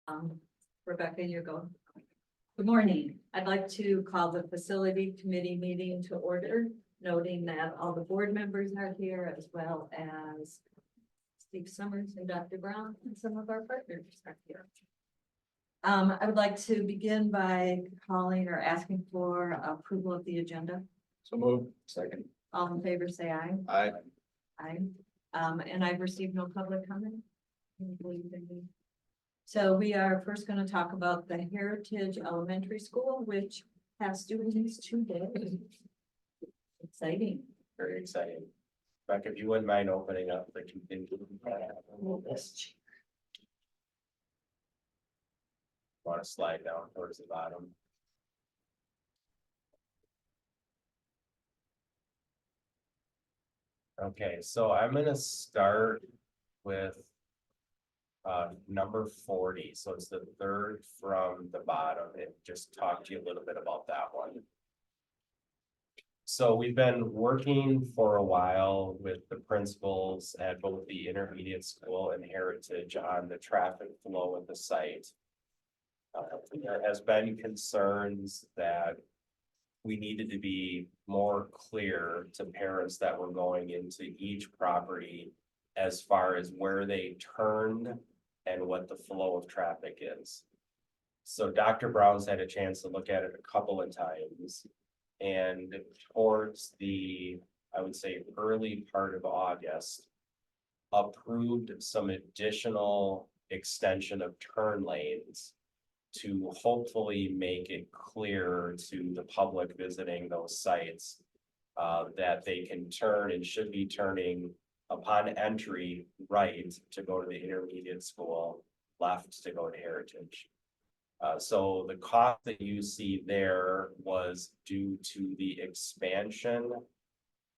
Um, Rebecca, you go. Good morning. I'd like to call the facility committee meeting to order, noting that all the board members are here as well as Steve Summers and Dr. Brown and some of our partners are here. I would like to begin by calling or asking for approval of the agenda. So moved. Second. All in favor, say aye. Aye. Aye. And I've received no public comment. So we are first going to talk about the Heritage Elementary School, which has students today. Exciting. Very exciting. Rebecca, if you wouldn't mind opening up the contingent. Want to slide down towards the bottom. Okay, so I'm gonna start with number 40. So it's the third from the bottom, and just talk to you a little bit about that one. So we've been working for a while with the principals at both the intermediate school and Heritage on the traffic flow at the site. There has been concerns that we needed to be more clear to parents that were going into each property as far as where they turned and what the flow of traffic is. So Dr. Brown's had a chance to look at it a couple of times, and towards the, I would say, early part of August, approved some additional extension of turn lanes to hopefully make it clear to the public visiting those sites that they can turn and should be turning upon entry right to go to the intermediate school, left to go to Heritage. So the cost that you see there was due to the expansion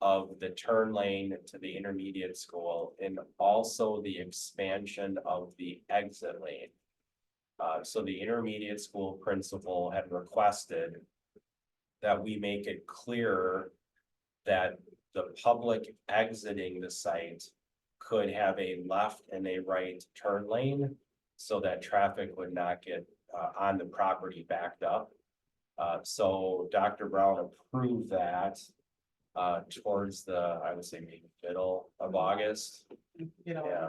of the turn lane to the intermediate school and also the expansion of the exit lane. So the intermediate school principal had requested that we make it clearer that the public exiting the site could have a left and a right turn lane so that traffic would not get on the property backed up. So Dr. Brown approved that towards the, I would say maybe middle of August. Yeah.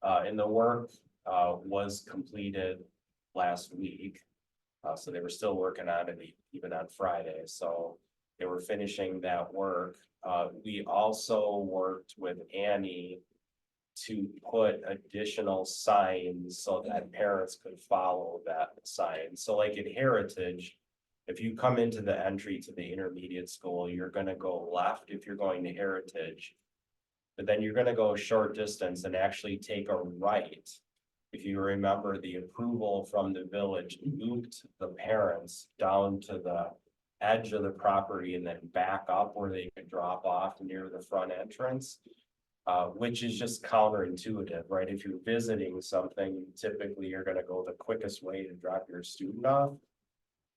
And the work was completed last week. So they were still working on it even on Friday. So they were finishing that work. We also worked with Annie to put additional signs so that parents could follow that sign. So like in Heritage, if you come into the entry to the intermediate school, you're gonna go left if you're going to Heritage. But then you're gonna go a short distance and actually take a right. If you remember, the approval from the village looped the parents down to the edge of the property and then back up where they could drop off near the front entrance, which is just counterintuitive, right? If you're visiting something, typically you're gonna go the quickest way to drop your student off.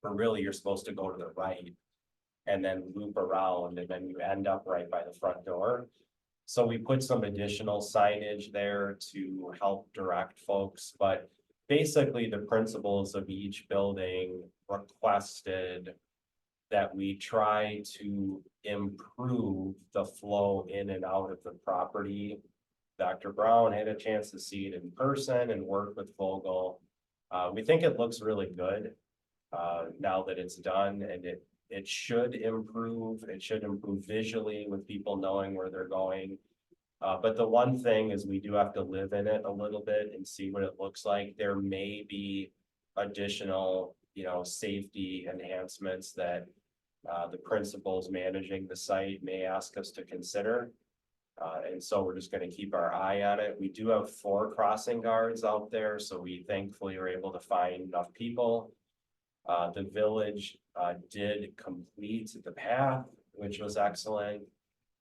But really, you're supposed to go to the right and then loop around, and then you end up right by the front door. So we put some additional signage there to help direct folks, but basically the principals of each building requested that we try to improve the flow in and out of the property. Dr. Brown had a chance to see it in person and work with Vogel. We think it looks really good now that it's done, and it should improve. It should improve visually with people knowing where they're going. But the one thing is we do have to live in it a little bit and see what it looks like. There may be additional, safety enhancements that the principals managing the site may ask us to consider. And so we're just going to keep our eye on it. We do have 4 crossing guards out there, so we thankfully are able to find enough people. The village did complete the path, which was excellent.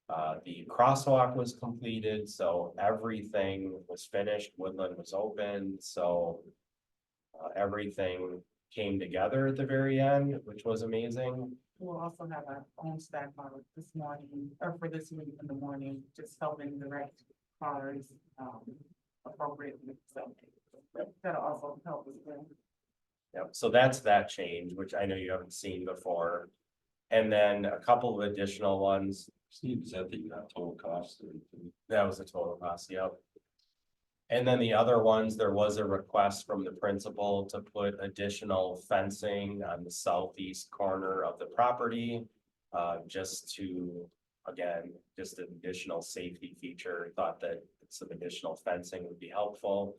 The crosswalk was completed, so everything was finished. Woodland was open, so everything came together at the very end, which was amazing. We'll also have our own staff hour this morning, or for this week in the morning, just helping direct cars appropriately. So That'll also help as well. Yep, so that's that change, which I know you haven't seen before. And then a couple of additional ones. Steve, is that the total cost? That was the total cost, yep. And then the other ones, there was a request from the principal to put additional fencing on the southeast corner of the property. Just to, again, just an additional safety feature, thought that some additional fencing would be helpful.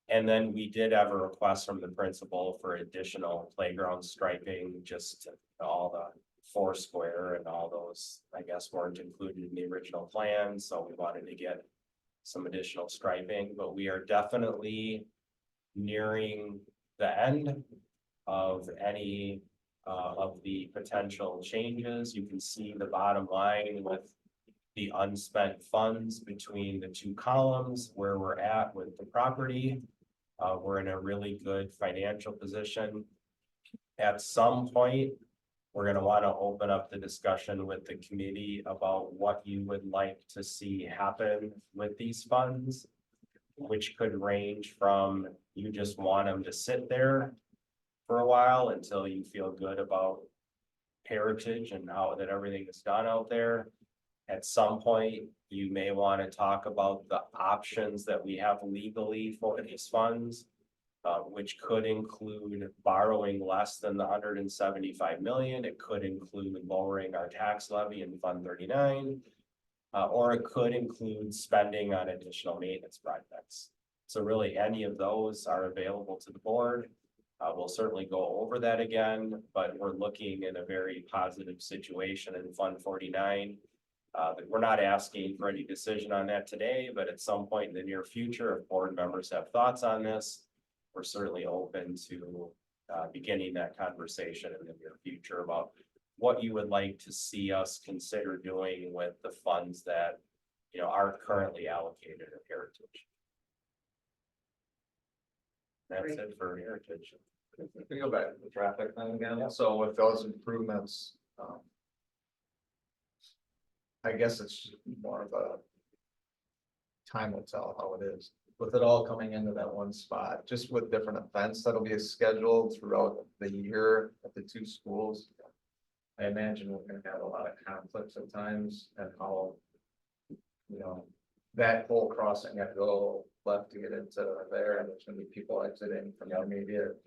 And then we did have a request from the principal for additional playground striping, just all the Foursquare and all those, I guess, weren't included in the original plan, so we wanted to get some additional striping, but we are definitely nearing the end of any of the potential changes. You can see the bottom line with the unspent funds between the two columns where we're at with the property. We're in a really good financial position. At some point, we're going to want to open up the discussion with the committee about what you would like to see happen with these funds, which could range from you just want them to sit there for a while until you feel good about heritage and how that everything is done out there. At some point, you may want to talk about the options that we have legally for these funds, which could include borrowing less than the 175 million. It could include lowering our tax levy in Fund 39, or it could include spending on additional maintenance projects. So really, any of those are available to the board. We'll certainly go over that again, but we're looking in a very positive situation in Fund 49. We're not asking for any decision on that today, but at some point in the near future, if board members have thoughts on this, we're certainly open to beginning that conversation in the near future about what you would like to see us consider doing with the funds that, you know, are currently allocated at Heritage. That's it for Heritage. We go back to the traffic thing again, so with those improvements, I guess it's more of a time will tell how it is. With it all coming into that one spot, just with different events that'll be scheduled throughout the year at the two schools. I imagine we're gonna have a lot of conflicts at times and how, you know, that whole crossing had to go left to get into there, and there's gonna be people exiting from intermediate.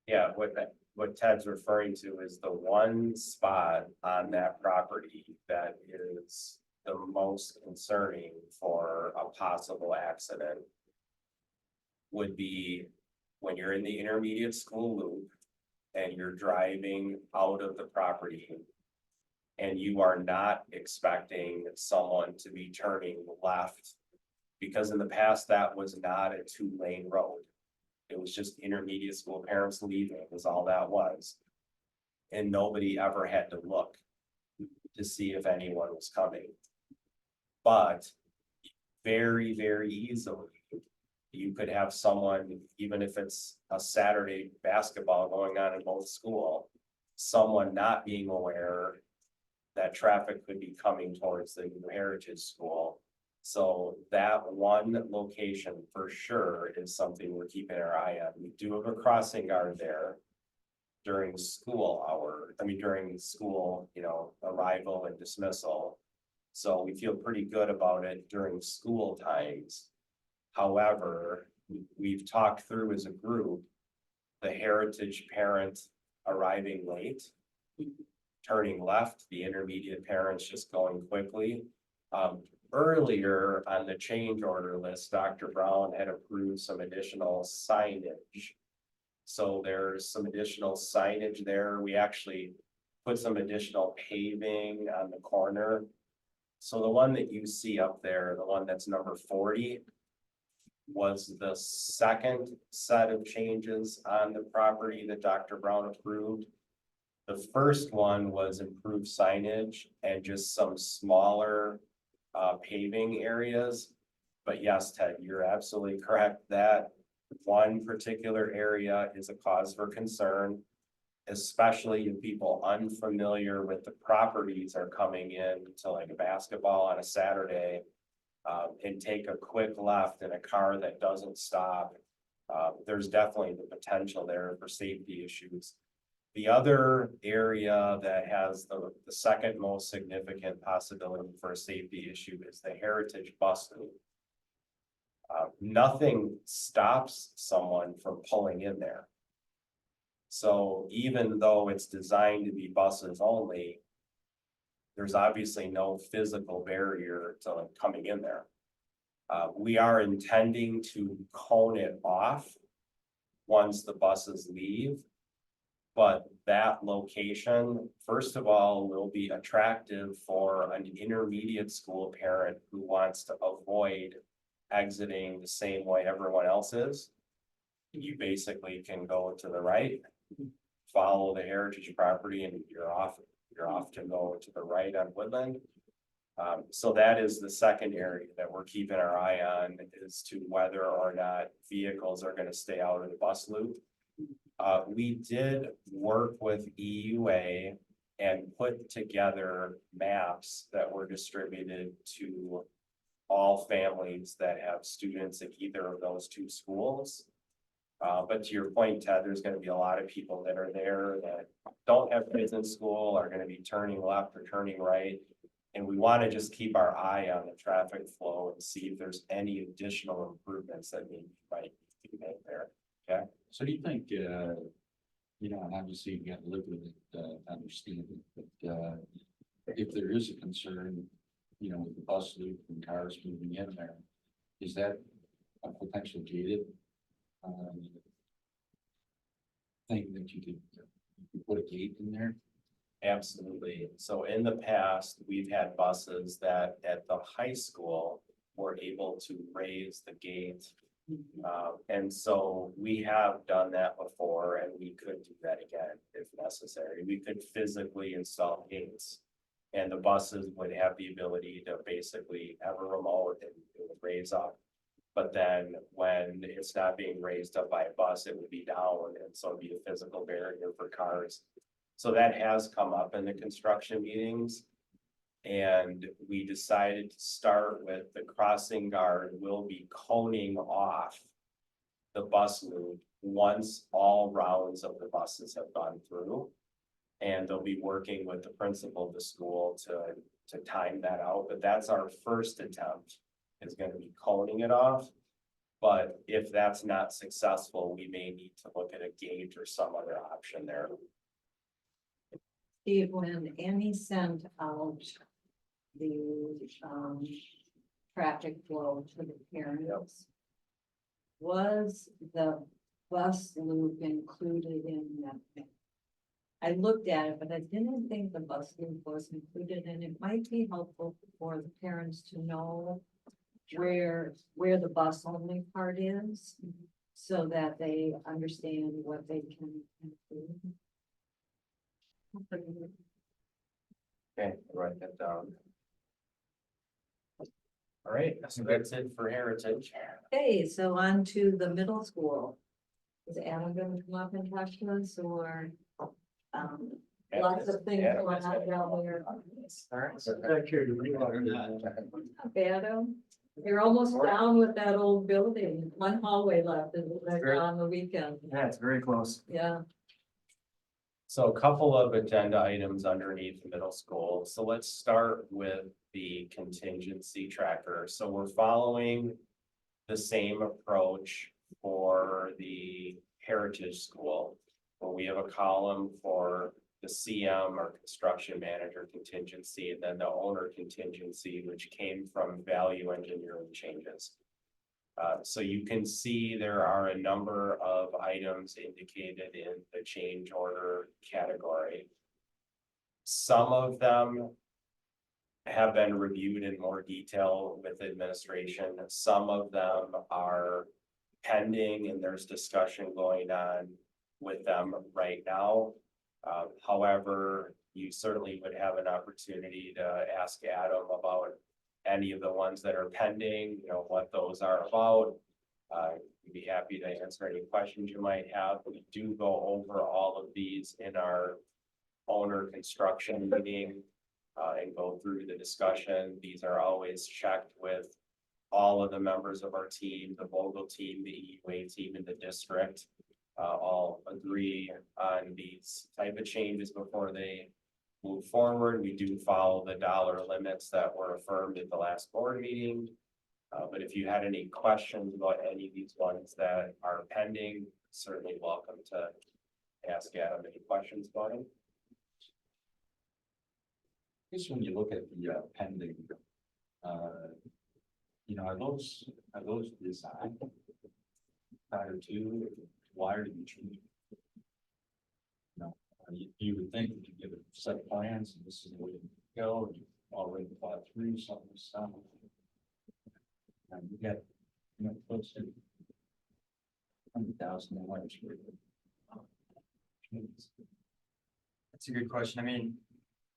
Yeah, what Ted's referring to is the one spot on that property that is the most concerning for a possible accident would be when you're in the intermediate school loop and you're driving out of the property and you are not expecting someone to be turning left, because in the past that was not a 2-lane road. It was just intermediate school parents leaving was all that was. And nobody ever had to look to see if anyone was coming. But very, very easily, you could have someone, even if it's a Saturday basketball going on in both school, someone not being aware that traffic could be coming towards the New Heritage School. So that one location for sure is something we're keeping our eye on. We do have a crossing guard there during school hour, during school, you know, arrival and dismissal. So we feel pretty good about it during school times. However, we've talked through as a group, the Heritage parent arriving late, turning left, the intermediate parents just going quickly. Earlier on the change order list, Dr. Brown had approved some additional signage. So there's some additional signage there. We actually put some additional paving on the corner. So the one that you see up there, the one that's number 40, was the second set of changes on the property that Dr. Brown approved. The first one was improved signage and just some smaller paving areas. But yes, Ted, you're absolutely correct. That one particular area is a cause for concern, especially if people unfamiliar with the properties are coming in to like a basketball on a Saturday and take a quick left in a car that doesn't stop, there's definitely the potential there for safety issues. The other area that has the second most significant possibility for a safety issue is the Heritage bus loop. Nothing stops someone from pulling in there. So even though it's designed to be buses only, there's obviously no physical barrier to coming in there. We are intending to cone it off once the buses leave. But that location, first of all, will be attractive for an intermediate school parent who wants to avoid exiting the same way everyone else is. You basically can go to the right, follow the Heritage property, and you're off to go to the right on Woodland. So that is the second area that we're keeping our eye on, as to whether or not vehicles are going to stay out of the bus loop. We did work with EUA and put together maps that were distributed to all families that have students at either of those two schools. But to your point, Ted, there's going to be a lot of people that are there that don't have kids in school, are going to be turning left or turning right. And we want to just keep our eye on the traffic flow and see if there's any additional improvements that might be made there. Okay. So do you think, and obviously you got to live with it, understand it, but, if there is a concern, with the bus loop and cars moving in there, is that a potential gated, thing that you could put a gate in there? Absolutely. So in the past, we've had buses that at the high school were able to raise the gate. And so we have done that before, and we could do that again if necessary. We could physically install gates. And the buses would have the ability to basically have a remote and it would raise up. But then when it's not being raised up by a bus, it would be down, and so it'd be a physical barrier for cars. So that has come up in the construction meetings. And we decided to start with the crossing guard will be coning off the bus loop once all rounds of the buses have gone through. And they'll be working with the principal of the school to time that out, but that's our first attempt, is going to be coning it off. But if that's not successful, we may need to look at a gate or some other option there. Steve, when Annie sent out the traffic flow to the parents, was the bus loop included in that? I looked at it, but I didn't think the bus loop was included, and it might be helpful for the parents to know where the bus only part is, so that they understand what they can include. Okay, write that down. All right, so that's it for Heritage. Okay, so on to the middle school. Is Adam gonna come up and talk to us, or, lots of things going on down there? Adam, you're almost down with that old building, one hallway left, is like on the weekend, Yeah, it's very close. yeah. So a couple of agenda items underneath the middle school. So let's start with the contingency tracker. So we're following the same approach for the Heritage School, where we have a column for the CM or construction manager contingency, and then the owner contingency, which came from value engineering changes. So you can see there are a number of items indicated in the change order category. Some of them have been reviewed in more detail with administration. Some of them are pending, and there's discussion going on with them right now. However, you certainly would have an opportunity to ask Adam about any of the ones that are pending, what those are about. We'd be happy to answer any questions you might have. We do go over all of these in our owner construction meeting and go through the discussion. These are always checked with all of the members of our team, the Vogel team, the EUA team in the district, all agree on these type of changes before they move forward. We do follow the dollar limits that were affirmed at the last board meeting. But if you had any questions about any of these ones that are pending, certainly welcome to ask Adam any questions about them. I guess when you look at the pending, you know, are those designed prior to, why are you changing? You know, you would think that you give a set of plans, and this is the way to go, and you already thought through some of the stuff. And you get, you know, close to $100,000 for That's a good question. I mean,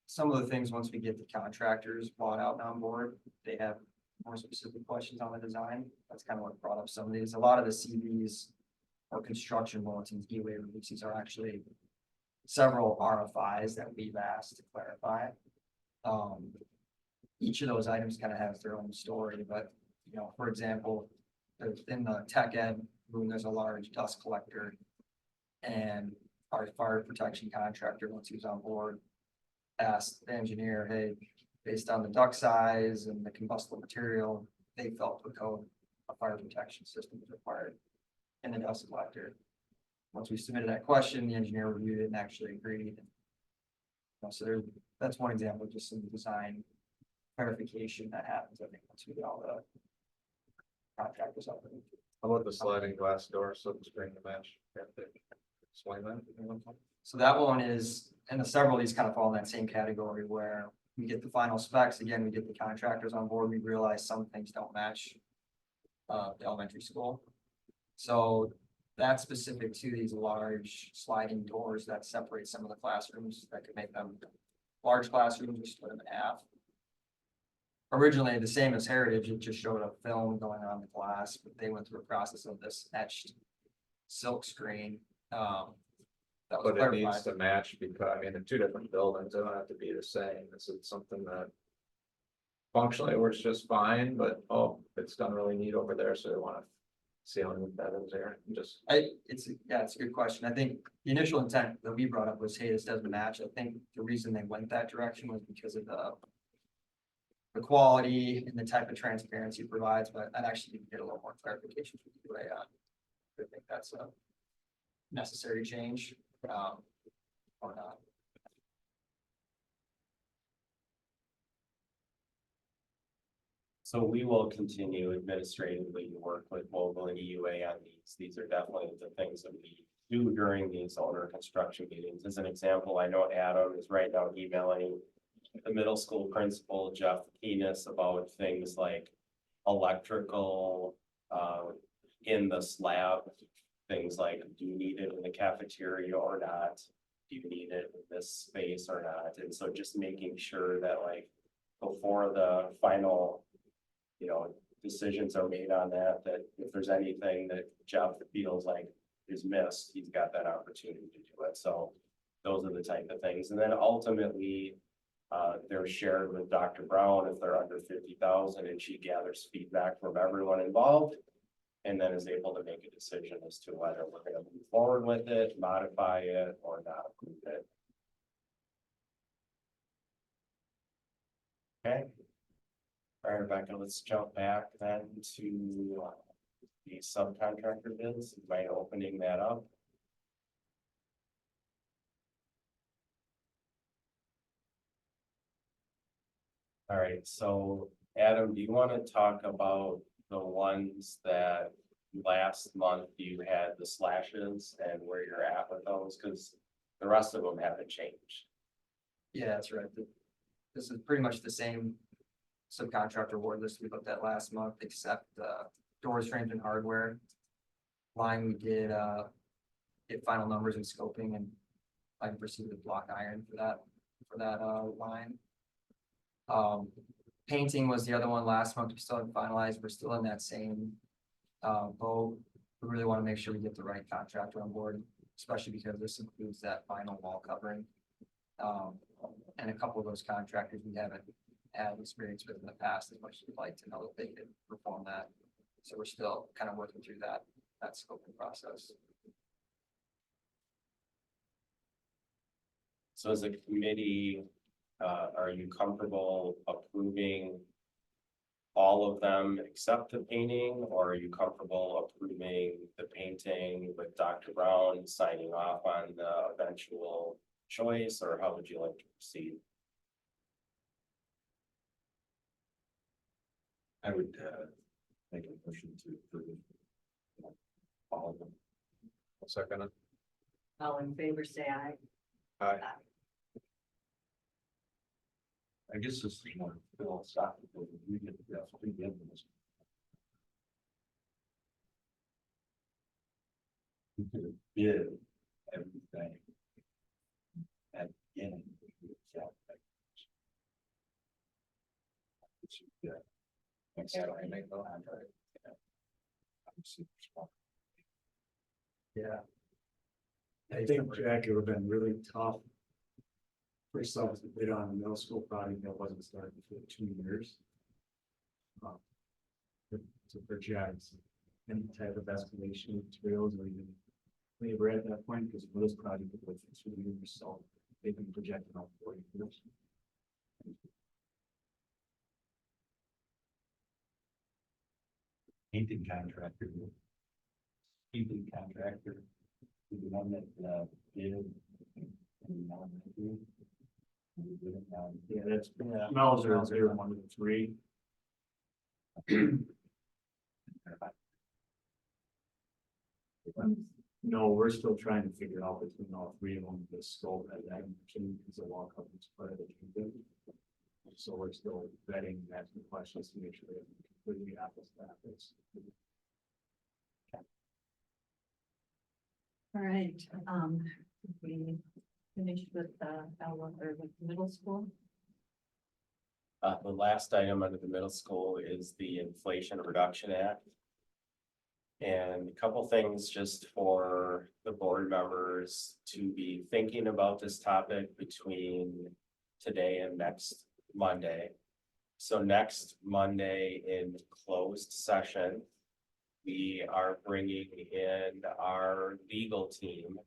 some of the things, once we get the contractors bought out and on board, they have more specific questions on the design. That's kind of what brought up some of these. A lot of the CVs or construction bulletins, EUA releases are actually several RFIs that we've asked to clarify. Each of those items kind of has their own story, but, you know, for example, in the tech ed room, there's a large dust collector. And our fire protection contractor, once he was on board, asked the engineer, hey, based on the duct size and the combustible material, they felt the code, a fire protection system was required in the dust collector. Once we submitted that question, the engineer reviewed it and actually agreed. You know, so there, that's one example of just some design clarification that happens, I think, once we get all the contractors up. How about the sliding glass door, so to spring the match? Explain that. So that one is, and several of these kind of fall in that same category where we get the final specs, again, we get the contractors on board, we realize some things don't match the elementary school. So that's specific to these large sliding doors that separate some of the classrooms that could make them large classrooms, we split them in half. Originally, the same as Heritage, it just showed a film going on the glass, but they went through a process of this etched silk screen. That was But it needs clarified. to match because, I mean, they're two different buildings, they don't have to be the same, this is something that. Functionally works just fine, but oh, it's done really neat over there, so they wanna see how neat that is there, and just. It's a good question. I think the initial intent that we brought up was, hey, this doesn't match. I think the reason they went that direction was because of the quality and the type of transparency it provides, but I'd actually get a little more clarification from the UA on. I think that's a necessary change, or not. So we will continue administratively to work with Vogel and EUA on these. These are definitely the things that we do during these owner construction meetings. As an example, I know Adam is right now emailing the middle school principal, Jeff Keenis, about things like electrical in the slab. Things like, do you need it in the cafeteria or not? Do you need it in this space or not? And so just making sure that, like, before the final, you know, decisions are made on that, that if there's anything that Jeff feels like is missed, he's got that opportunity to do it. So those are the type of things. And then ultimately, they're shared with Dr. Brown if they're under 50,000, and she gathers feedback from everyone involved. And then is able to make a decision as to whether we're going to move forward with it, modify it, or not approve it. Okay. All right, Rebecca, let's jump back then to the subcontractor bids by opening that up. All right, so Adam, do you want to talk about the ones that last month you had the slashes and where you're at with those? Because the rest of them haven't changed. Yeah, that's right. This is pretty much the same subcontractor award list we looked at last month, except doors, frames, and hardware line. We did get final numbers and scoping, and I can proceed with block iron for that line. Painting was the other one last month. We still haven't finalized. We're still in that same boat. We really want to make sure we get the right contractor on board, especially because this includes that final wall covering. And a couple of those contractors we haven't had experience with in the past as much as we'd like to know that they could perform that. So we're still kind of working through that scoping process. So as a committee, are you comfortable approving all of them except the painting, or are you comfortable approving the painting with Dr. Brown signing off on the eventual choice, or how would you like to proceed? I would, make a motion to approve. All of them. Second. All in favor, say aye. Aye. I guess this is more philosophical, we get the three evidence. We could have bid everything at the beginning. Yeah. Next time I make the contract. Yeah. I think, Jack, it would have been really tough for some to bid on a middle school project that wasn't started for 2 years. To project any type of escalation of materials or even labor at that point, because for this project it was for 2 years, so they've been projecting out 40 years. Painting contractor. Painting contractor. is The one that, did. And now they do. And we did it now. Yeah, that's, smells are 0, 1 to 3. No, we're still trying to figure out between all three of them, the scope as I mentioned, because the law covers part of it. So we're still vetting, asking questions to make sure that we're completely apples to apples. All right, we finished with with middle school. The last item under the middle school is the Inflation Reduction Act. And a couple things just for the board members to be thinking about this topic between today and next Monday. So next Monday in closed session, we are bringing in our legal team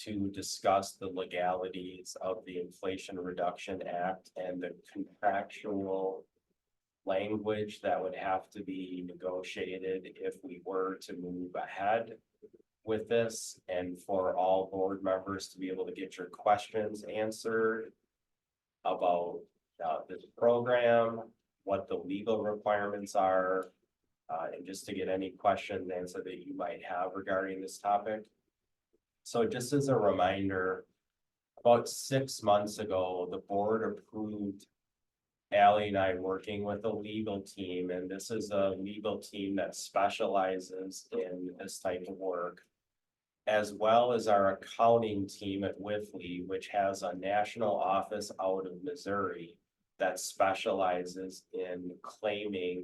to discuss the legalities of the Inflation Reduction Act and the contractual language that would have to be negotiated if we were to move ahead with this, and for all board members to be able to get your questions answered about this program, what the legal requirements are, and just to get any questions answered that you might have regarding this topic. So just as a reminder, about 6 months ago, the board approved Allie and I working with a legal team, and this is a legal team that specializes in this type of work, as well as our accounting team at Wifley, which has a national office out of Missouri that specializes in claiming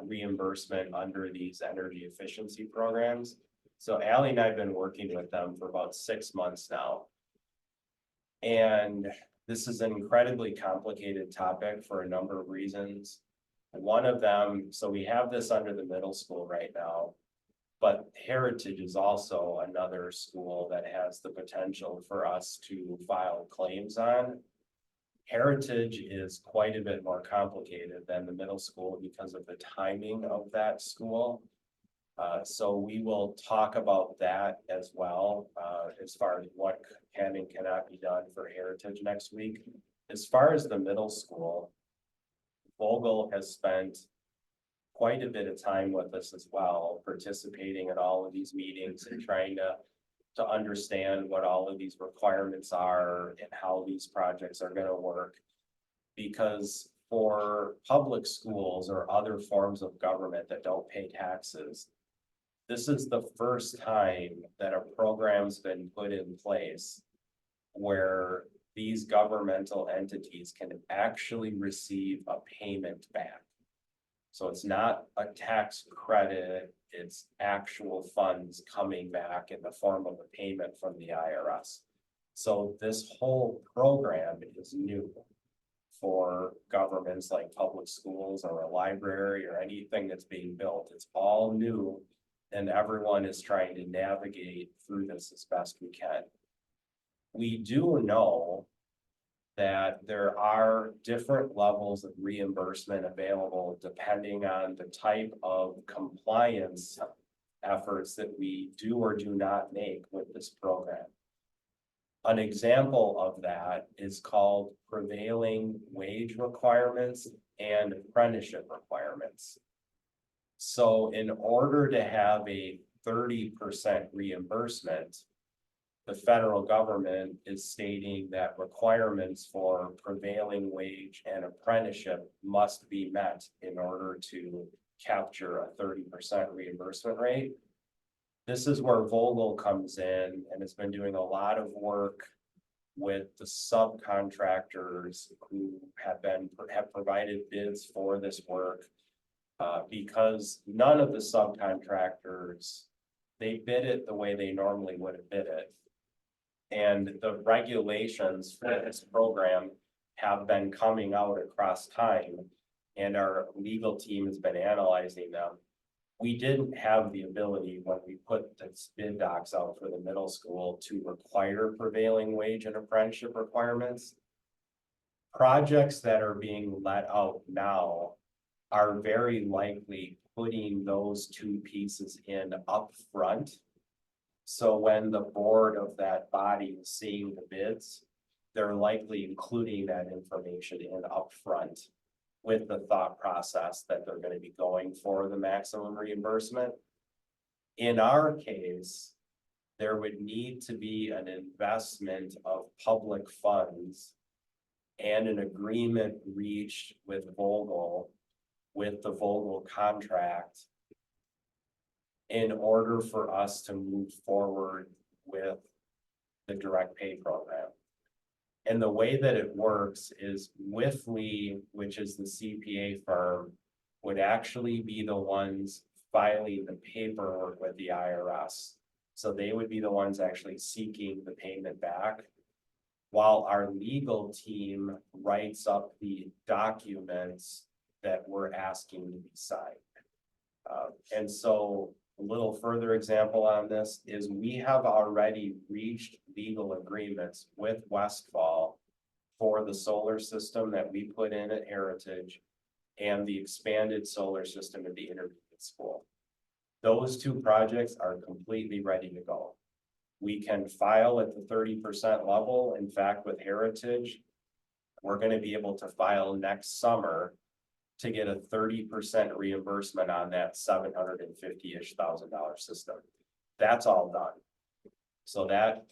reimbursement under these energy efficiency programs. So Allie and I have been working with them for about 6 months now. And this is an incredibly complicated topic for a number of reasons. One of them, so we have this under the middle school right now, but Heritage is also another school that has the potential for us to file claims on. Heritage is quite a bit more complicated than the middle school because of the timing of that school. So we will talk about that as well, as far as what can and cannot be done for Heritage next week. As far as the middle school, Vogel has spent quite a bit of time with us as well, participating in all of these meetings and trying to understand what all of these requirements are and how these projects are going to work. Because for public schools or other forms of government that don't pay taxes, this is the first time that a program's been put in place where these governmental entities can actually receive a payment back. So it's not a tax credit, it's actual funds coming back in the form of a payment from the IRS. So this whole program is new for governments like public schools or a library or anything that's being built. It's all new. And everyone is trying to navigate through this as best we can. We do know that there are different levels of reimbursement available depending on the type of compliance efforts that we do or do not make with this program. An example of that is called prevailing wage requirements and apprenticeship requirements. So in order to have a 30% reimbursement, the federal government is stating that requirements for prevailing wage and apprenticeship must be met in order to capture a 30% reimbursement rate. This is where Vogel comes in and has been doing a lot of work with the subcontractors who have provided bids for this work. Because none of the subcontractors, they bid it the way they normally would have bid it. And the regulations for this program have been coming out across time, and our legal team has been analyzing them. We didn't have the ability when we put the bid docs out for the middle school to require prevailing wage and apprenticeship requirements. Projects that are being let out now are very likely putting those two pieces in upfront. So when the board of that body is seeing the bids, they're likely including that information in upfront with the thought process that they're going to be going for the maximum reimbursement. In our case, there would need to be an investment of public funds and an agreement reached with Vogel, with the Vogel contract, in order for us to move forward with the direct pay program. And the way that it works is Wifley, which is the CPA firm, would actually be the ones filing the paperwork with the IRS. So they would be the ones actually seeking the payment back, while our legal team writes up the documents that we're asking to be signed. And so a little further example on this is we have already reached legal agreements with Westfall for the solar system that we put in at Heritage and the expanded solar system at the intermediate school. Those two projects are completely ready to go. We can file at the 30% level. In fact, with Heritage, we're going to be able to file next summer to get a 30% reimbursement on that $750,000-ish system. That's all done. So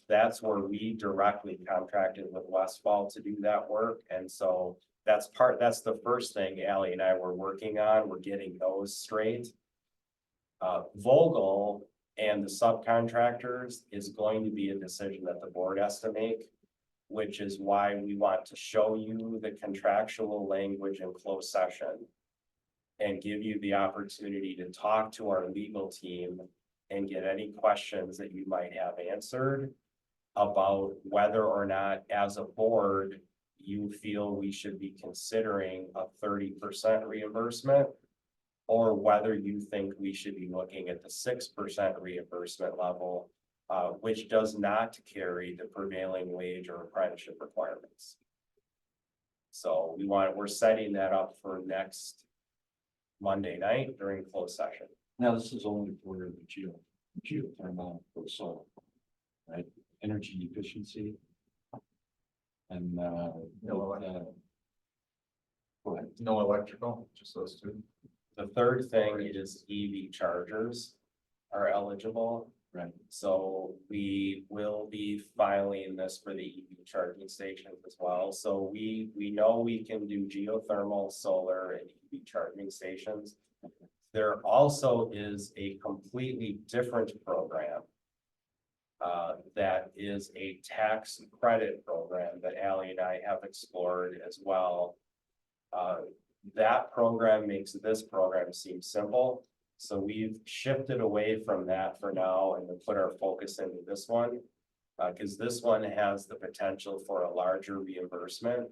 that's where we directly contracted with Westfall to do that work. And so that's the first thing Allie and I were working on. We're getting those straight. Vogel and the subcontractors is going to be a decision that the board has to make, which is why we want to show you the contractual language in closed session and give you the opportunity to talk to our legal team and get any questions that you might have answered about whether or not, as a board, you feel we should be considering a 30% reimbursement, or whether you think we should be looking at the 6% reimbursement level, which does not carry the prevailing wage or apprenticeship requirements. So we're setting that up for next Monday night during closed session. Now, this is only for the geothermal for solar, right? Energy efficiency. And, go ahead. No electrical, just those two. The third thing is EV chargers are eligible. Right. So we will be filing this for the EV charging stations as well. So we know we can do geothermal, solar, and EV charging stations. There also is a completely different program that is a tax credit program that Allie and I have explored as well. That program makes this program seem simple. So we've shifted away from that for now and put our focus into this one, because this one has the potential for a larger reimbursement.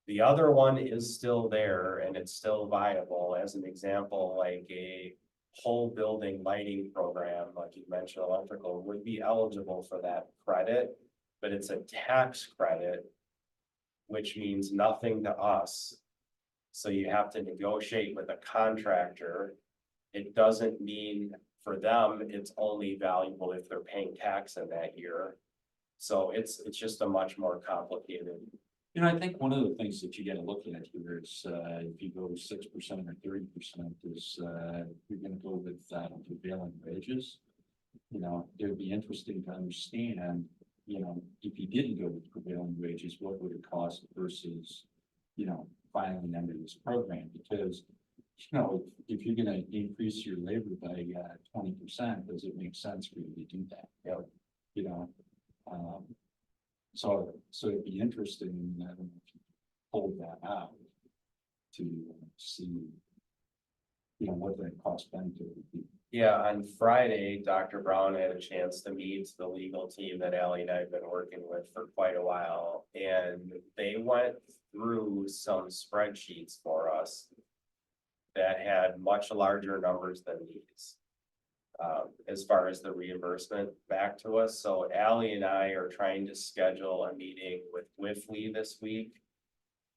The other one is still there and it's still viable. As an example, like a whole building lighting program, like you mentioned, electrical would be eligible for that credit, but it's a tax credit, which means nothing to us. So you have to negotiate with a contractor. It doesn't mean for them, it's only valuable if they're paying tax in that year. So it's just a much more complicated. You know, I think one of the things that you gotta look at here is, if you go 6% or 30% is, you're gonna go with, prevailing wages. You know, it would be interesting to understand, you know, if you didn't go with prevailing wages, what would it cost versus, you know, filing under this program? Because, you know, if you're gonna increase your labor by 20%, does it make sense for you to do that? Yeah. You know, so it'd be interesting, I don't know if you hold that out to see, you know, what that cost benefit would be. Yeah, on Friday, Dr. Brown had a chance to meet the legal team that Ally and I have been working with for quite a while. And they went through some spreadsheets for us that had much larger numbers than these. As far as the reimbursement back to us. So Ally and I are trying to schedule a meeting with WIFLE this week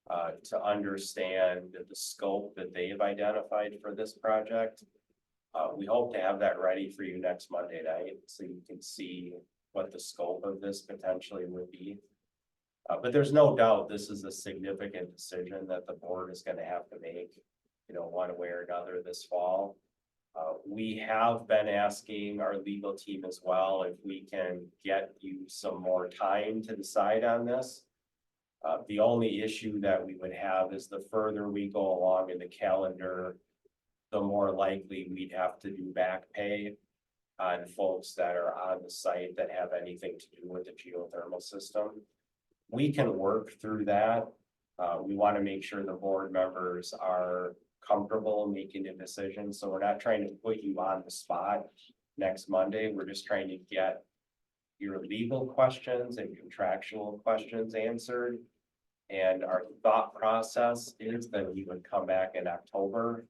to understand the scope that they have identified for this project. We hope to have that ready for you next Monday night, so you can see what the scope of this potentially would be. But there's no doubt this is a significant decision that the board is gonna have to make, you know, one way or another this fall. We have been asking our legal team as well if we can get you some more time to decide on this. The only issue that we would have is the further we go along in the calendar, the more likely we'd have to do back pay on folks that are on the site that have anything to do with the geothermal system. We can work through that. We want to make sure the board members are comfortable making a decision, so we're not trying to put you on the spot next Monday. We're just trying to get your legal questions and contractual questions answered. And our thought process is that we would come back in October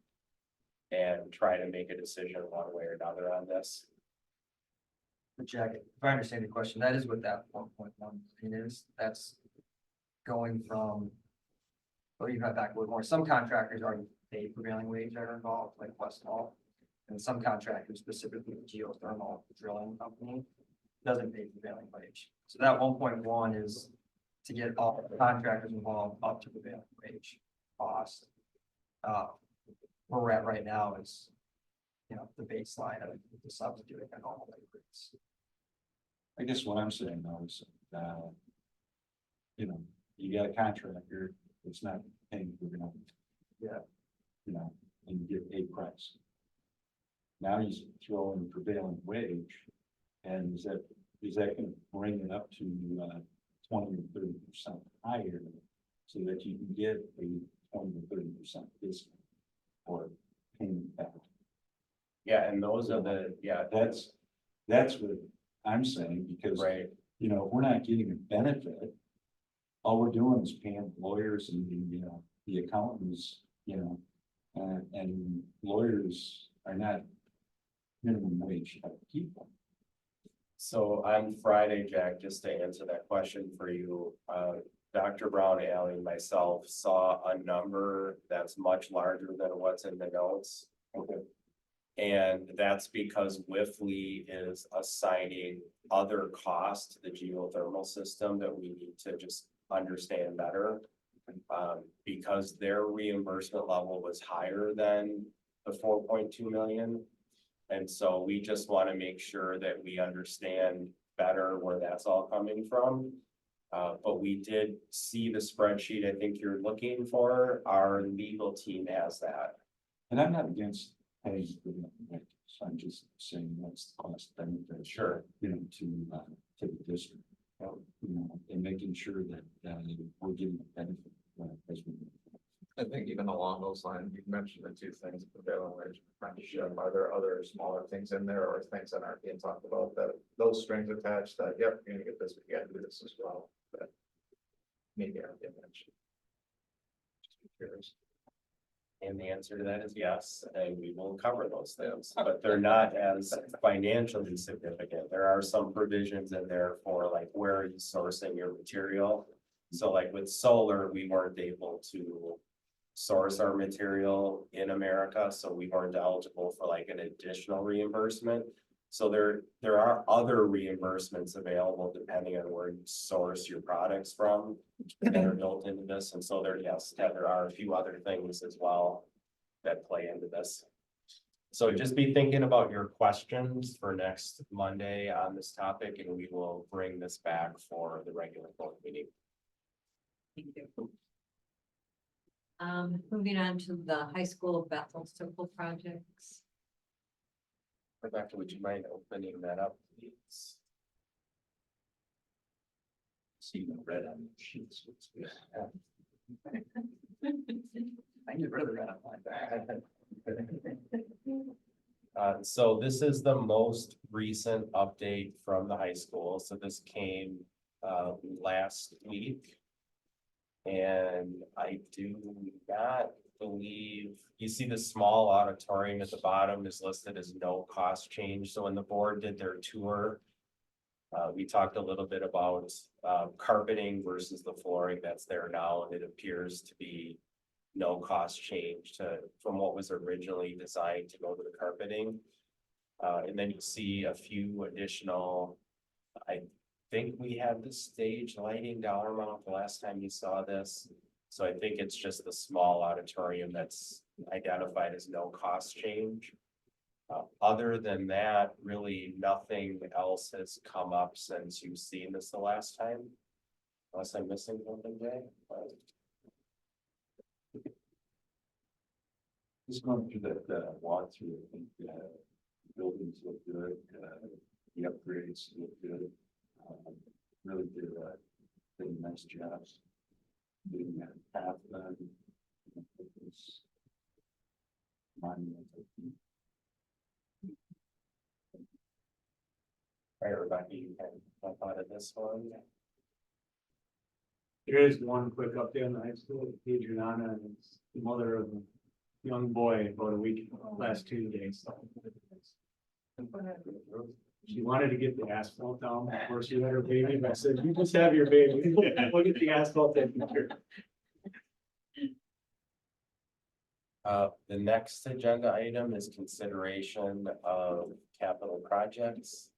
and try to make a decision one way or another on this. But Jack, if I understand the question, that is what that 1.1 million is. That's going from, well, you have back a little more. Some contractors already pay prevailing wage that are involved, like Westfall. And some contractors, specifically the geothermal drilling company, doesn't pay prevailing wage. So that 1.1 is to get all the contractors involved up to prevailing wage cost. Where we're at right now is, you know, the baseline of the substituting and normal labor rates. I guess what I'm saying though is, you know, you got a contractor that's not paying for the, Yeah. you know, and you get a price. Now you throw in prevailing wage, and is that gonna bring it up to 20 or 30% higher, so that you can get a 20 to 30% discount or payment back? Yeah, and those are the, yeah, That's what I'm saying, because, right. you know, if we're not getting a benefit, all we're doing is paying lawyers and the accountants, you know, and lawyers are not minimum wage type people. So on Friday, Jack, just to answer that question for you, Dr. Brown, Ally, and myself saw a number that's much larger than what's in the notes. Okay. And that's because WIFLE is assigning other costs to the geothermal system that we need to just understand better. Because their reimbursement level was higher than the 4.2 million. And so we just want to make sure that we understand better where that's all coming from. But we did see the spreadsheet I think you're looking for. Our legal team has that. And I'm not against paying for the, so I'm just saying that's the cost benefit. Sure. You know, to the district, you know, and making sure that we're getting the benefit as we. I think even along those lines, you mentioned the two things, prevailing wage, apprenticeship. Are there other smaller things in there or things that aren't being talked about that those strings attached that, yep, you're gonna get this, but you gotta do this as well, that maybe aren't being mentioned? Curious. And the answer to that is yes, and we will cover those things, but they're not as financially significant. There are some provisions in there for like where are you sourcing your material? So like with solar, we weren't able to source our material in America, so we weren't eligible for like an additional reimbursement. So there are other reimbursements available depending on where you source your products from that are built into this. And so there, yes, there are a few other things as well that play into this. So just be thinking about your questions for next Monday on this topic, and we will bring this back for the regular board meeting. Thank you. Moving on to the high school Bethel Circle projects. Rebecca, would you mind opening that up, please? See the red on the sheets. What's good. I get rid of the red on mine. So this is the most recent update from the high school. So this came last week. And I do not believe, you see the small auditorium at the bottom is listed as no cost change. So when the board did their tour, we talked a little bit about carpeting versus the flooring that's there now, and it appears to be no cost change from what was originally designed to go to the carpeting. And then you see a few additional, I think we had the stage lighting dollar amount the last time you saw this. So I think it's just the small auditorium that's identified as no cost change. Other than that, really nothing else has come up since you've seen this the last time. Unless I'm missing something, Jay. Just going through that walkthrough, I think buildings look good, the upgrades look good. Really did a nice job doing that path done. It was monumental. All right, Rebecca, you can jump out of this one. There is one quick update on the high school. Adriana is the mother of a young boy about a week, last Tuesday. So she wanted to get the asphalt down before she had her baby. But I said, you just have your baby. We'll get the asphalt taken care of. The next agenda item is consideration of capital projects.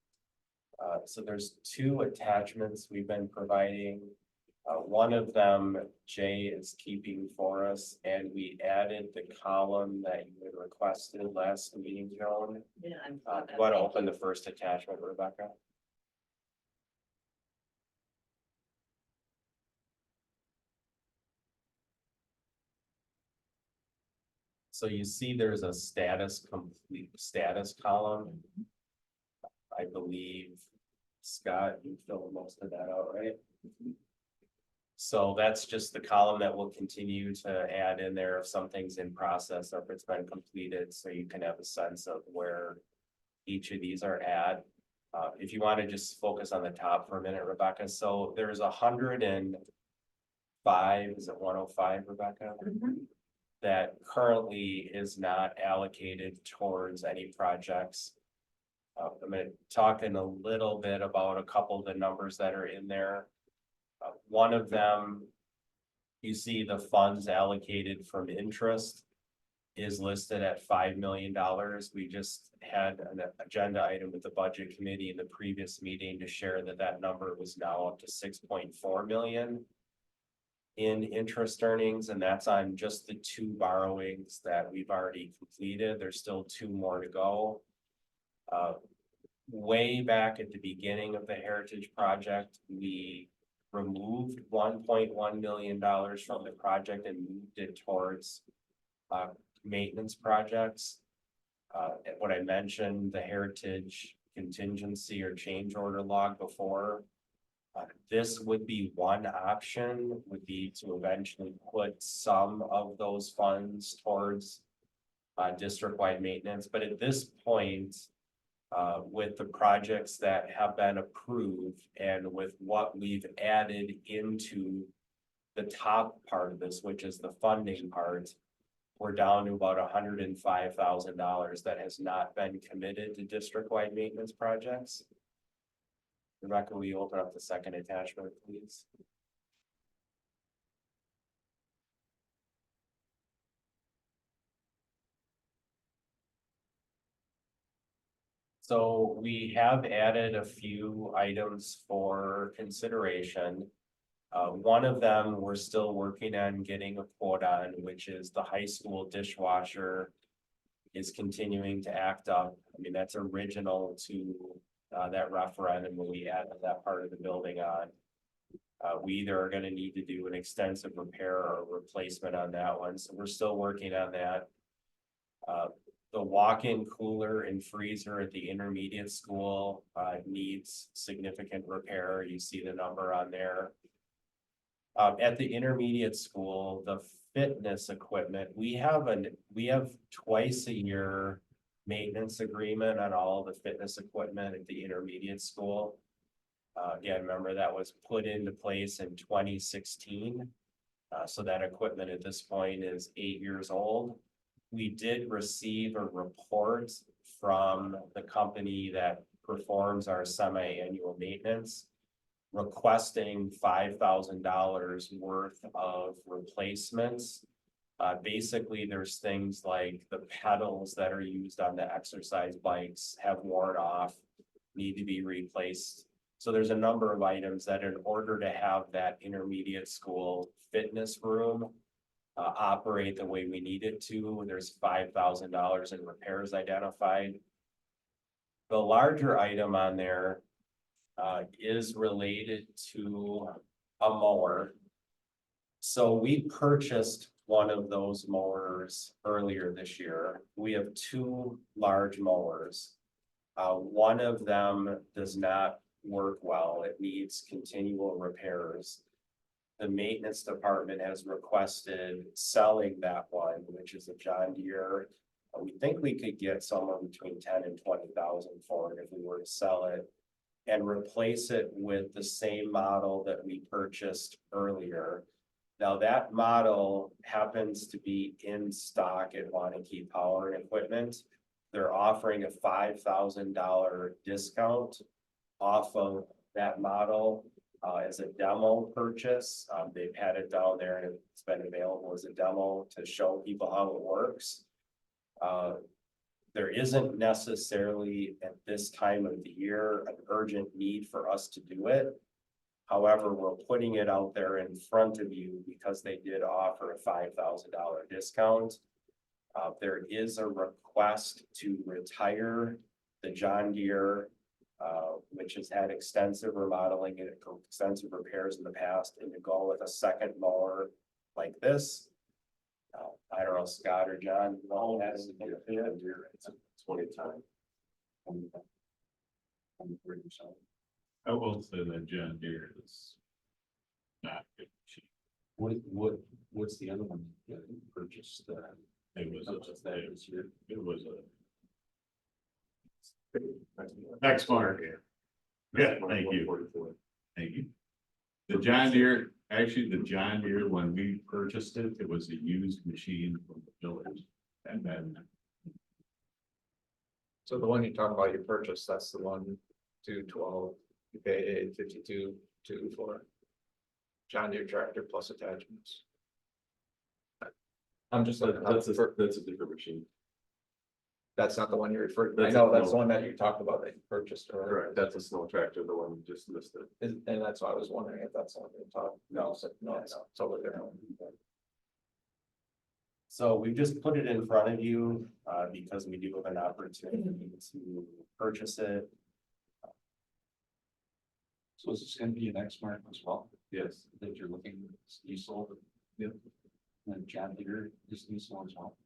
So there's two attachments we've been providing. One of them Jay is keeping for us, and we added the column that you had requested last meeting, Joan. Yeah, You want to open the first attachment, Rebecca? So you see there's a complete status column. I believe, Scott, you filled most of that out, right? So that's just the column that will continue to add in there if something's in process or if it's been completed, so you can have a sense of where each of these are at. If you want to just focus on the top for a minute, Rebecca, so there's 105, is it 105, Rebecca? That currently is not allocated towards any projects. I'm going to talk in a little bit about a couple of the numbers that are in there. One of them, you see the funds allocated from interest is listed at $5 million. We just had an agenda item with the budget committee in the previous meeting to share that that number was now up to 6.4 million in interest earnings, and that's on just the two borrowings that we've already completed. There's still two more to go. Way back at the beginning of the Heritage Project, we removed $1.1 million from the project and moved it towards maintenance projects. And what I mentioned, the Heritage contingency or change order log before, this would be one option, would be to eventually put some of those funds towards district-wide maintenance. But at this point, with the projects that have been approved and with what we've added into the top part of this, which is the funding part, we're down to about $105,000 that has not been committed to district-wide maintenance projects. Rebecca, will you open up the second attachment, please? So we have added a few items for consideration. One of them we're still working on getting a quote on, which is the high school dishwasher is continuing to act up. I mean, that's original to that referendum when we added that part of the building on. We either are gonna need to do an extensive repair or replacement on that one, so we're still working on that. The walk-in cooler and freezer at the intermediate school needs significant repair. You see the number on there. At the intermediate school, the fitness equipment, we have twice a year maintenance agreement on all the fitness equipment at the intermediate school. Again, remember that was put into place in 2016. So that equipment at this point is 8 years old. We did receive a report from the company that performs our semi-annual maintenance, requesting $5,000 worth of replacements. Basically, there's things like the pedals that are used on the exercise bikes have worn off, need to be replaced. So there's a number of items that in order to have that intermediate school fitness room operate the way we need it to, there's $5,000 in repairs identified. The larger item on there is related to a mower. So we purchased one of those mowers earlier this year. We have two large mowers. One of them does not work well. It needs continual repairs. The maintenance department has requested selling that one, which is a John Deere. We think we could get somewhere between 10 and 20,000 for it if we were to sell it and replace it with the same model that we purchased earlier. Now that model happens to be in stock at Waunakee Power and Equipment. They're offering a $5,000 discount off of that model as a demo purchase. They've had it down there and it's been available as a demo to show people how it works. There isn't necessarily at this time of the year an urgent need for us to do it. However, we're putting it out there in front of you because they did offer a $5,000 discount. There is a request to retire the John Deere, which has had extensive remodeling and extensive repairs in the past, and to go with a second mower like this. I don't know, Scott or John. No, has it's 20 time. I will say that John Deere is not good. What's the other one that you purchased? It was Just that this year. it was a X mark. Yeah, thank you. Thank you. The John Deere, actually, the John Deere, when we purchased it, it was a used machine from the village. And then, So the one you're talking about, you purchased, that's the one, 212, you pay 852 for John Deere tractor plus attachments. I'm just looking, That's a different machine. that's not the one you referred, I That's know, a- that's the one that you talked about that you purchased, or. Correct, that's a snow tractor, the one you just listed. And that's why I was wondering if that's something you talked. No, it's totally different. So we just put it in front of you because we do have an opportunity to purchase it. So is this gonna be an X mark as well, Yes, that you're looking, diesel? Yep. And John Deere is diesel as well.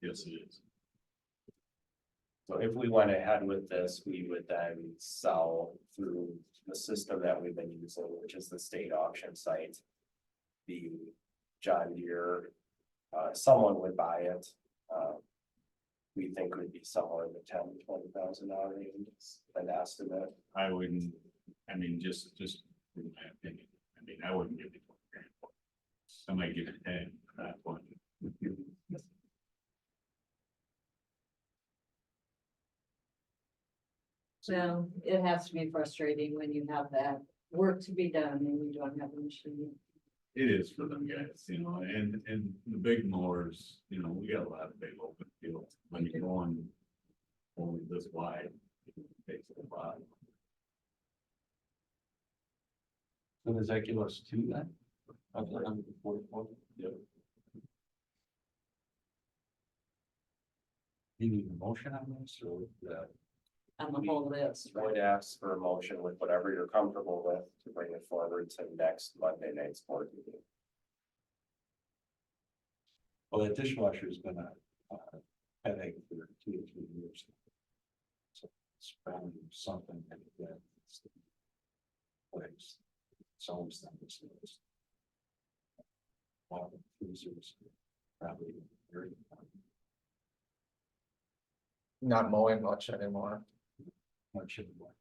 yes, it is. So if we went ahead with this, we would then sell through the system that we've been using, which is the state auction site. The John Deere, someone would buy it. We think would be somewhere in the $10,000 to $20,000 range, an estimate. I wouldn't, I mean, just in my opinion, I mean, I wouldn't give you 20 grand. for it. I might give you 10 for that one. So it has to be frustrating when you have that work to be done and you don't have a machine. It is for them guys, you know, and the big mowers, you know, we got a lot of big open fields, when you're going only this wide, it takes a lot. So does that give us two then? Of the 144? Yep. You need a motion on this or, On the whole list, I right? would ask for a motion with whatever you're comfortable with to bring it forward to next Monday night's board meeting. well, that dishwasher's been a headache for 2 or 3 years. So it's probably something that's the place. It's always done this. While the freezers probably very. Not mowing much anymore Much anymore.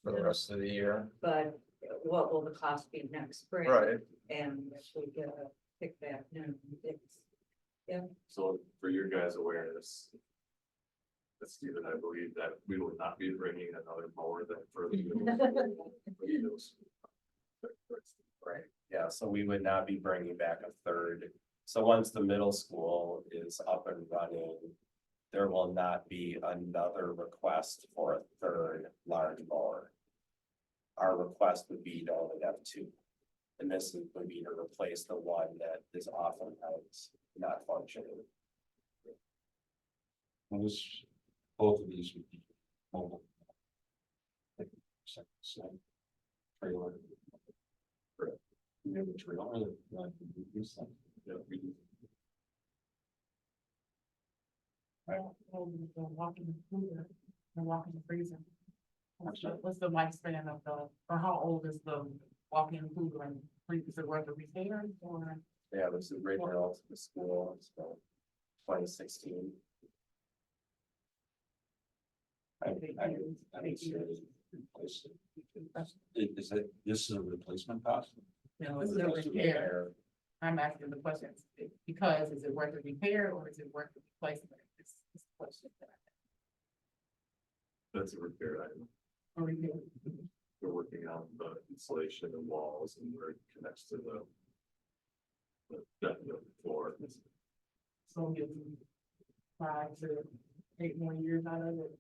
for the rest of the year. But what will the cost be next spring? Right. And if we get a kickback, no, it's, So for your guys' awareness. Stephen, I believe that we will not be bringing another mower that for the. Right, yeah, so we would not be bringing back a third. So once the middle school is up and running, there will not be another request for a third large mower. Our request would be to only have 2. And this would be to replace the one that is oftentimes not functioning. Well, this, both of these would be mobile. Second, trailer. You have a trailer that you use them. Yeah, we do. The walking cooler, and walking freezer. What's the lifespan of the, or how old is the walk-in cooler and freezer, is it worth a repair or? Yeah, this is right now to the school, so 2016. I would say replace it. Is it, this is a replacement cost? No, it's a repair. I'm asking the question, because is it worth a repair or is it worth the replacement? It's the question. That's a repair item. Or repair. We're working on the insulation and walls and where it connects to the. The definite floor. So give 5 to 8 more years out of it.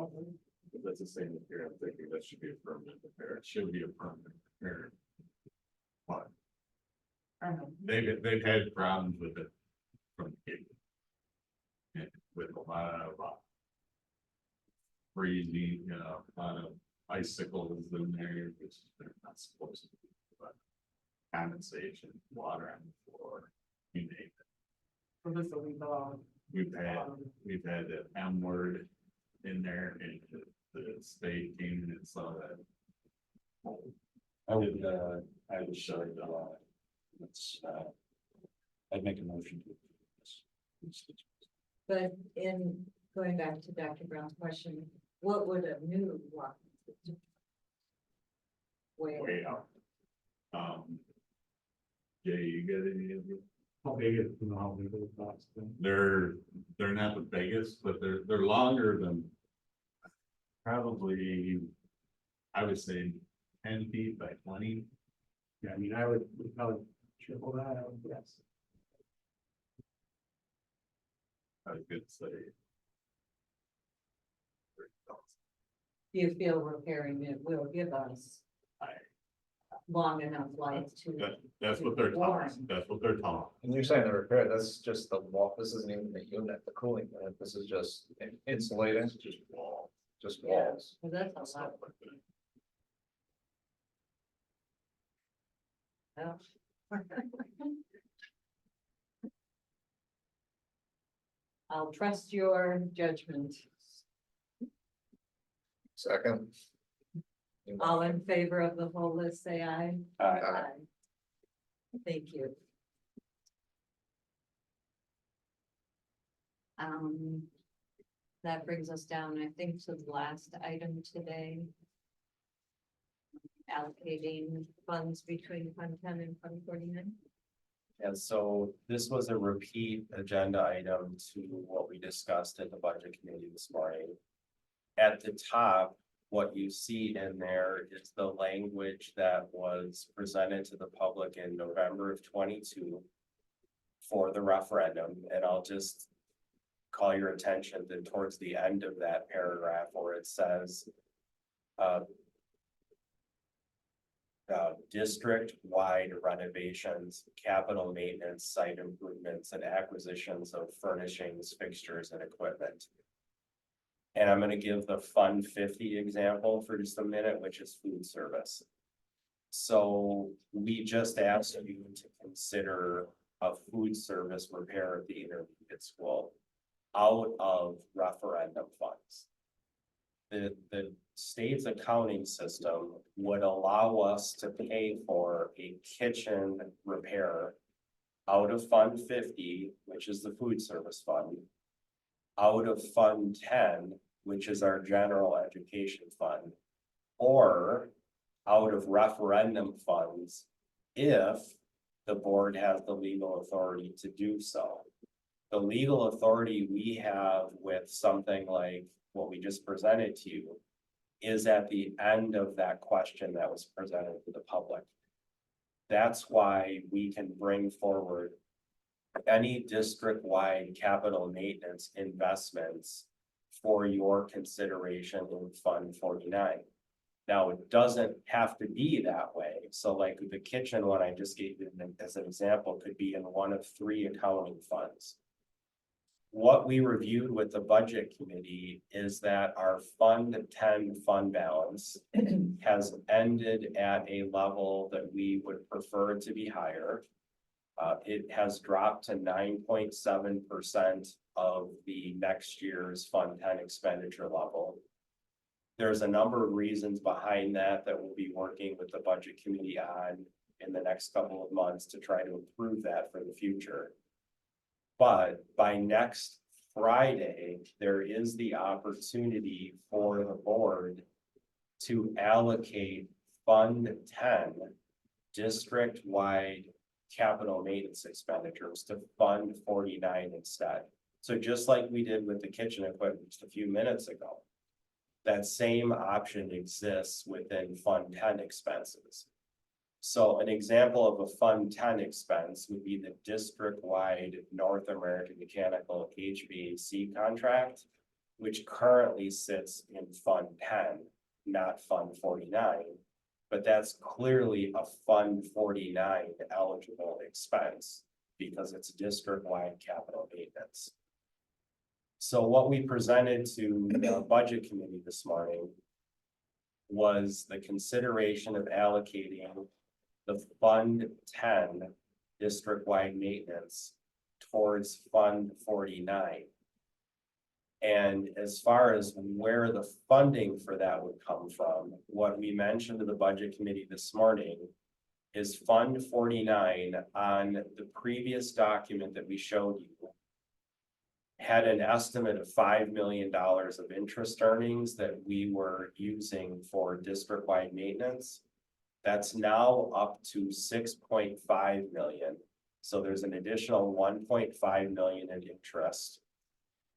Okay. If that's the same repair, I'm thinking that should be a permanent repair. It should be a permanent repair. But I don't know. they've had problems with it from the beginning. And with a lot of freezing, you know, a lot of icicles in there, which they're not supposed to be, but condensation, water on the floor, you name it. So this will be the. We've had the M word in there and the state came in and saw that. I would show it, let's, I'd make a motion to this. but in going back to Dr. Brown's question, what would a new walk? Way out. Jay, you got any of it? How big is, you know, how big those boxes? They're not the biggest, but they're longer than. Probably, I would say 10 feet by 20. Yeah, I mean, I would probably triple that, I would guess. I could say. Do you feel repairing it will give us long enough life to? That's what they're telling us. That's what they're telling us. And you're saying the repair, that's just the wall, this isn't even the unit, the cooling unit, this is just insulating, It's just wall. just Yeah, walls. well, that's a lot. Well. I'll trust your judgment. Second. All in favor of the whole list, say aye. Aye. Thank you. That brings us down, I think, to the last item today. allocating funds between Fund 10 and Fund 49. And so this was a repeat agenda item to what we discussed at the budget committee this morning. At the top, what you see in there is the language that was presented to the public in November of 22 for the referendum, and I'll just call your attention to towards the end of that paragraph where it says district-wide renovations, capital maintenance, site improvements, and acquisitions of furnishings, fixtures, and equipment. And I'm gonna give the Fund 50 example for just a minute, which is food service. So we just asked you to consider a food service repair at the intermediate school out of referendum funds. The state's accounting system would allow us to pay for a kitchen repair out of Fund 50, which is the food service fund, out of Fund 10, which is our general education fund, or out of referendum funds if the board has the legal authority to do so. The legal authority we have with something like what we just presented to you is at the end of that question that was presented to the public. That's why we can bring forward any district-wide capital maintenance investments for your consideration in Fund 49. Now, it doesn't have to be that way. So like the kitchen one I just gave you as an example could be in one of 3 accounting funds. What we reviewed with the budget committee is that our Fund 10 fund balance has ended at a level that we would prefer to be higher. It has dropped to 9.7% of the next year's Fund 10 expenditure level. There's a number of reasons behind that we'll be working with the budget committee on in the next couple of months to try to improve that for the future. But by next Friday, there is the opportunity for the board to allocate Fund 10 district-wide capital maintenance expenditures to Fund 49 instead. So just like we did with the kitchen equipment just a few minutes ago, that same option exists within Fund 10 expenses. So an example of a Fund 10 expense would be the district-wide North American Mechanical HVAC contract, which currently sits in Fund 10, not Fund 49. But that's clearly a Fund 49 eligible expense because it's district-wide capital maintenance. So what we presented to the budget committee this morning was the consideration of allocating the Fund 10 district-wide maintenance towards Fund 49. And as far as where the funding for that would come from, what we mentioned to the budget committee this morning is Fund 49 on the previous document that we showed you had an estimate of $5 million of interest earnings that we were using for district-wide maintenance. That's now up to 6.5 million. So there's an additional 1.5 million in interest.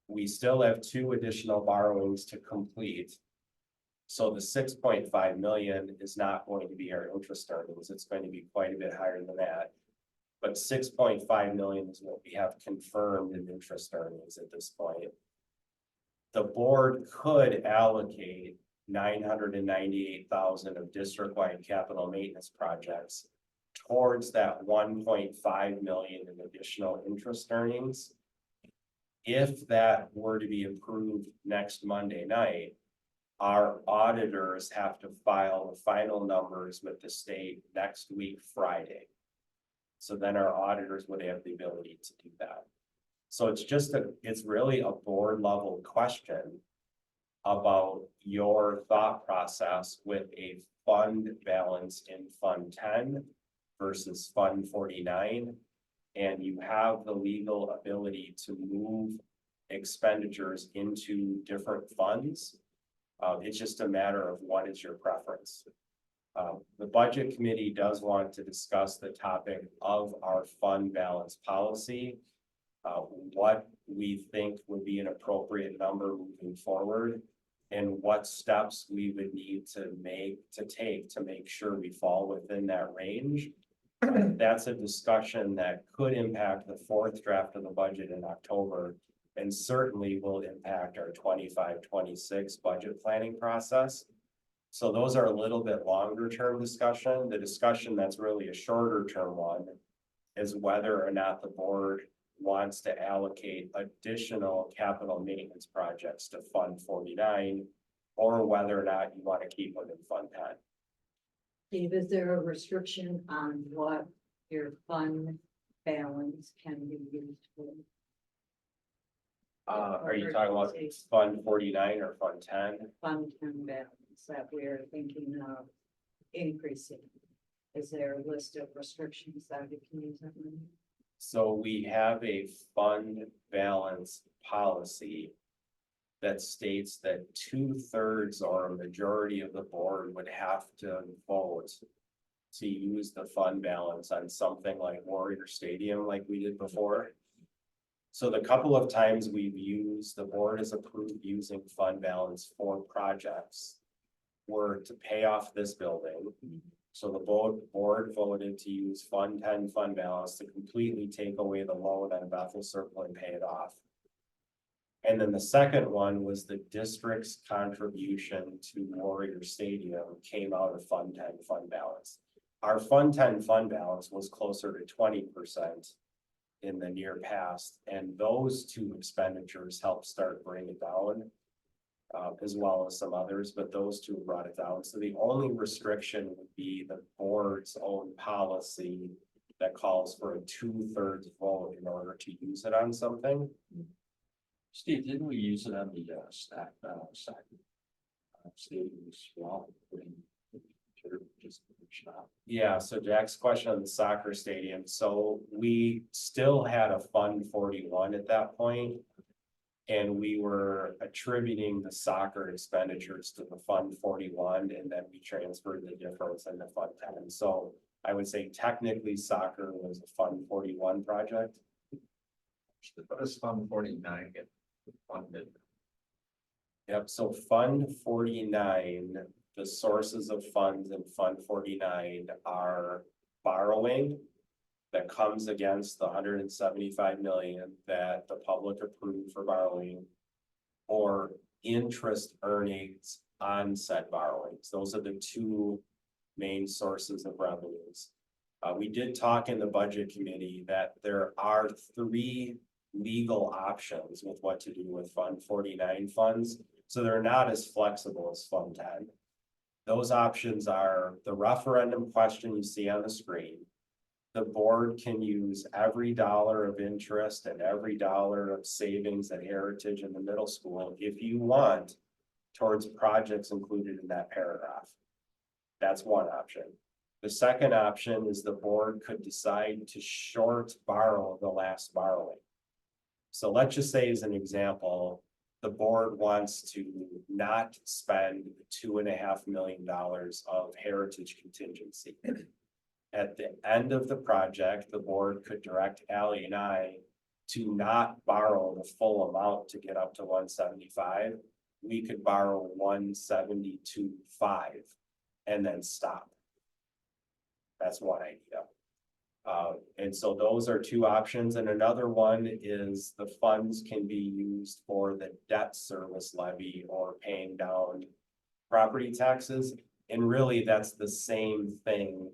We still have 2 additional borrowings to complete. So the 6.5 million is not going to be our interest earnings. It's going to be quite a bit higher than that. But 6.5 million is what we have confirmed in interest earnings at this point. The board could allocate 998,000 of district-wide capital maintenance projects towards that 1.5 million in additional interest earnings. If that were to be approved next Monday night, our auditors have to file the final numbers with the state next week, Friday. So then our auditors would have the ability to do that. So it's really a board level question about your thought process with a fund balance in Fund 10 versus Fund 49. And you have the legal ability to move expenditures into different funds. It's just a matter of what is your preference. The budget committee does want to discuss the topic of our fund balance policy. What we think would be an appropriate number moving forward. And what steps we would need to take to make sure we fall within that range. That's a discussion that could impact the fourth draft of the budget in October. And certainly will impact our 25-26 budget planning process. So those are a little bit longer term discussion. The discussion that's really a shorter term one is whether or not the board wants to allocate additional capital maintenance projects to Fund 49, or whether or not you want to keep them in Fund 10. Steve, is there a restriction on what your fund balance can be used for? Are you talking about Fund 49 or Fund 10? Fund 10 balance that we're thinking of increasing. Is there a list of restrictions that we can use that money? So we have a fund balance policy that states that 2/3 or a majority of the board would have to vote to use the fund balance on something like Warrior Stadium like we did before. So the couple of times the board has approved using fund balance for projects were to pay off this building. So the board voted to use Fund 10 fund balance to completely take away the loan on Bethel Circle and pay it off. And then the second one was the district's contribution to Warrior Stadium came out of Fund 10 fund balance. Our Fund 10 fund balance was closer to 20% in the near past, and those two expenditures helped start bringing it down. As well as some others, but those two brought it down. So the only restriction would be the board's own policy that calls for a 2/3 vote in order to use it on something. Steve, didn't we use it on the stadium as well? Yeah, so Jack's question on the soccer stadium. So we still had a Fund 41 at that point. And we were attributing the soccer expenditures to the Fund 41, and then we transferred the difference into Fund 10. So I would say technically soccer was a Fund 41 project. What does Fund 49 get funded? Yep, so Fund 49, the sources of funds in Fund 49 are borrowing that comes against the 175 million that the public approved for borrowing, or interest earnings on said borrowings. Those are the two main sources of revenues. We did talk in the budget committee that there are 3 legal options with what to do with Fund 49 funds. So they're not as flexible as Fund 10. Those options are the referendum question you see on the screen. The board can use every dollar of interest and every dollar of savings at Heritage in the middle school if you want towards projects included in that paragraph. That's one option. The second option is the board could decide to short borrow the last borrowing. So let's just say as an example, the board wants to not spend $2.5 million of Heritage contingency. At the end of the project, the board could direct Ally and I to not borrow the full amount to get up to 175. We could borrow 172.5 and then stop. That's one idea. And so those are 2 options. And another one is the funds can be used for the debt service levy or paying down property taxes. And really that's the same thing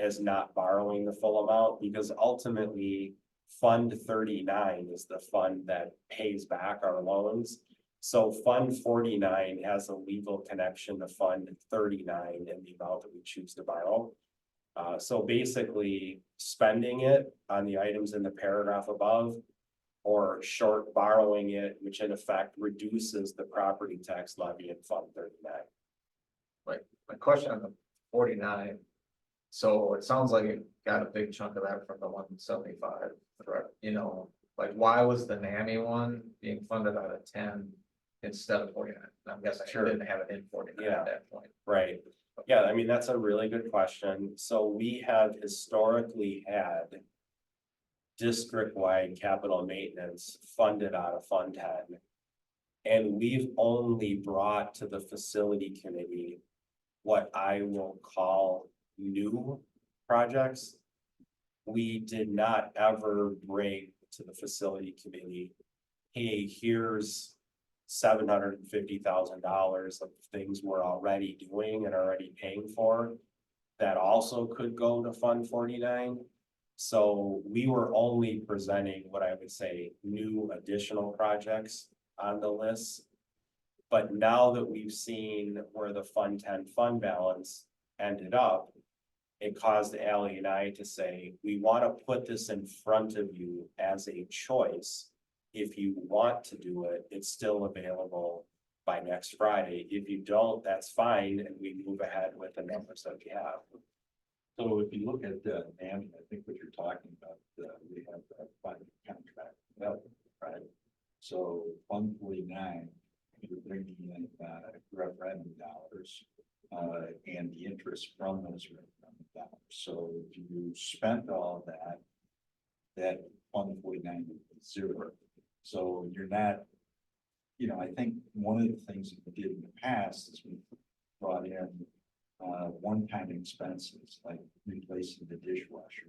as not borrowing the full amount, because ultimately Fund 39 is the fund that pays back our loans. So Fund 49 has a legal connection to Fund 39 and the amount that we choose to borrow. So basically spending it on the items in the paragraph above, or short borrowing it, which in effect reduces the property tax levy in Fund 39. Like, my question on the 49. So it sounds like it got a big chunk of that from the 175, correct? You know, like why was the NAMI one being funded out of 10 instead of 49. I'm guessing I Sure. didn't have it in 49 Yeah. at that point. Right. Yeah, I mean, that's a really good question. So we have historically had district-wide capital maintenance funded out of Fund 10. And we've only brought to the facility committee what I will call new projects. We did not ever bring to the facility committee, hey, here's $750,000 of things we're already doing and already paying for. That also could go to Fund 49. So we were only presenting what I would say new additional projects on the list. But now that we've seen where the Fund 10 fund balance ended up, it caused Ally and I to say, we want to put this in front of you as a choice. If you want to do it, it's still available by next Friday. If you don't, that's fine, and we move ahead with the numbers that we have. So if you look at the NAMI, I think what you're talking about, we have a funding contract, right? So Fund 49, you're bringing in referendum dollars and the interest from those referendum dollars. So if you spent all that, that Fund 49 is zero. So you're not, I think one of the things that we did in the past is we brought in one-time expenses like replacing the dishwasher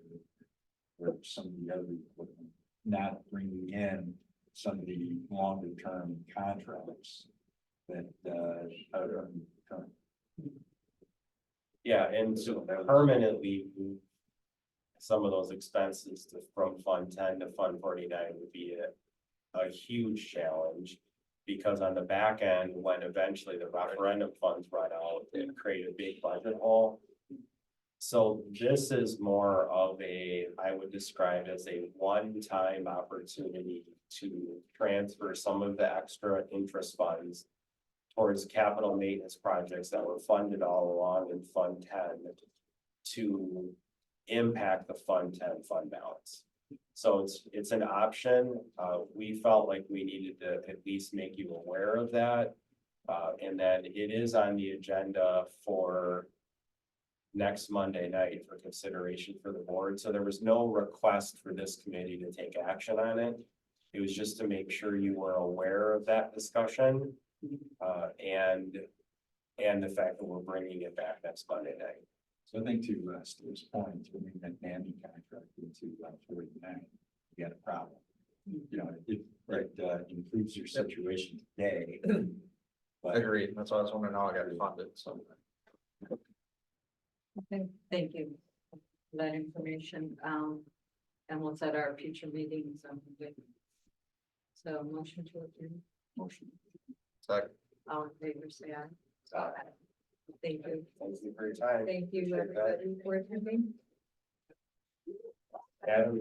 or some of the other equipment, not bringing in some of the longer-term contracts that are current. Yeah, and so permanently move some of those expenses from Fund 10 to Fund 49 would be a huge challenge. Because on the back end, when eventually the referendum funds run out, it create a big budget hole. So this is more of I would describe as a one-time opportunity to transfer some of the extra interest funds towards capital maintenance projects that were funded all along in Fund 10 to impact the Fund 10 fund balance. So it's an option. We felt like we needed to at least make you aware of that. And then it is on the agenda for next Monday night for consideration for the board. So there was no request for this committee to take action on it. It was just to make sure you were aware of that discussion. And the fact that we're bringing it back next Monday night. So I think to Steve's point, to bring that NAMI contract into 49, you got a problem. It improves your situation today. But Agreed, that's why I was wondering how I got funded, so. Okay, thank you for that information. And we'll set our future meetings. So motion to adjourn. Motion. Second. All in favor, say aye. Aye. Thank you. Thank you for your time. Thank you, Appreciate that. everybody, for attending. Adam,